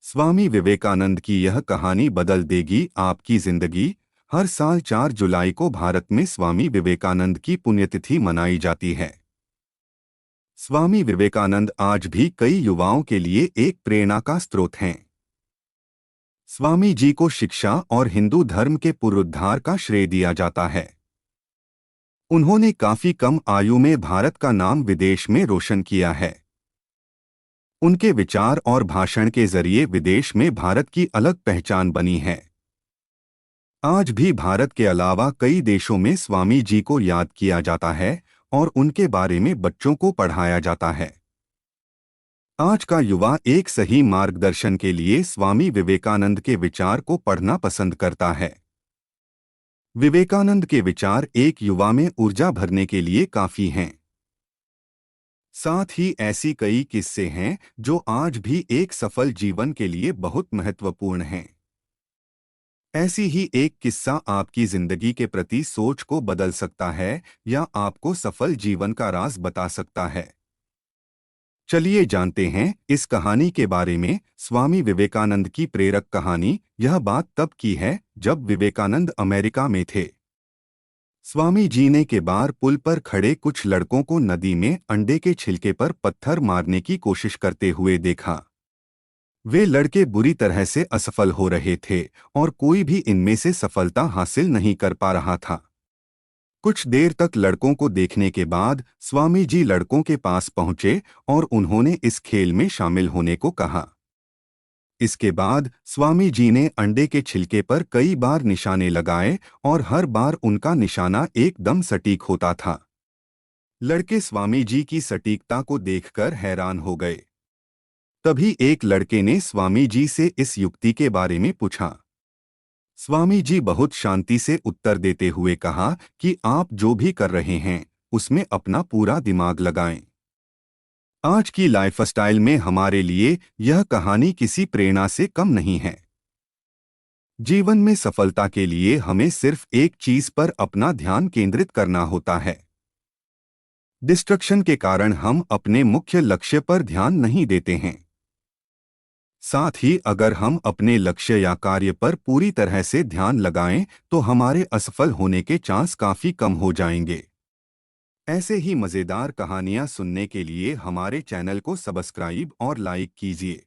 स्वामी विवेकानंद की यह कहानी बदल देगी आपकी जिंदगी। हर साल 4 जुलाई को भारत में स्वामी विवेकानंद की पुण्यतिथि मनाई जाती है। स्वामी विवेकानंद आज भी कई युवाओं के लिए एक प्रेरणा का स्रोत हैं। स्वामी जी को शिक्षा और हिंदू धर्म के पुनरुद्धार का श्रेय दिया जाता है। उन्होंने काफी कम आयु में भारत का नाम विदेश में रोशन किया है। उनके विचार और भाषण के जरिए विदेश में भारत की अलग पहचान बनी है। आज भी भारत के अलावा कई देशों में स्वामी जी को याद किया जाता है और उनके बारे में बच्चों को पढ़ाया जाता है। आज का युवा एक सही मार्गदर्शन के लिए स्वामी विवेकानंद के विचार को पढ़ना पसंद करता है। विवेकानंद के विचार एक युवा में ऊर्जा भरने के लिए काफी हैं। साथ ही ऐसी कई किस्से हैं जो आज भी एक सफल जीवन के लिए बहुत महत्वपूर्ण हैं। ऐसी ही एक किस्सा आपकी जिंदगी के प्रति सोच को बदल सकता है या आपको सफल जीवन का राज बता सकता है। चलिए जानते हैं इस कहानी के बारे में। स्वामी विवेकानंद की प्रेरक कहानी। यह बात तब की है जब विवेकानंद अमेरिका में थे। स्वामी जी ने के बार पुल पर खड़े कुछ लड़कों को नदी में अंडे के छिलके पर पत्थर मारने की कोशिश करते हुए देखा। वे लड़के बुरी तरह से असफल हो रहे थे और कोई भी इनमें से सफलता हासिल नहीं कर पा रहा था। कुछ देर तक लड़कों को देखने के बाद स्वामी जी लड़कों के पास पहुंचे और उन्होंने इस खेल में शामिल होने को कहा। इसके बाद स्वामी जी ने अंडे के छिलके पर कई बार निशाने लगाए और हर बार उनका निशाना एकदम सटीक होता था। लड़के स्वामी जी की सटीकता को देखकर हैरान हो गए। तभी एक लड़के ने स्वामी जी से इस युक्ति के बारे में पूछा। स्वामी जी बहुत शांति से उत्तर देते हुए कहा कि आप जो भी कर रहे हैं उसमें अपना पूरा दिमाग लगाएं। आज की लाइफस्टाइल में हमारे लिए यह कहानी किसी प्रेरणा से कम नहीं है। जीवन में सफलता के लिए हमें सिर्फ एक चीज पर अपना ध्यान केंद्रित करना होता है। डिस्ट्रैक्शन के कारण हम अपने मुख्य लक्ष्य पर ध्यान नहीं देते हैं। साथ ही अगर हम अपने लक्ष्य या कार्य पर पूरी तरह से ध्यान लगाएं तो हमारे असफल होने के चांस काफी कम हो जाएंगे। ऐसे ही मजेदार कहानियां सुनने के लिए हमारे चैनल को सब्सक्राइब और लाइक कीजिए।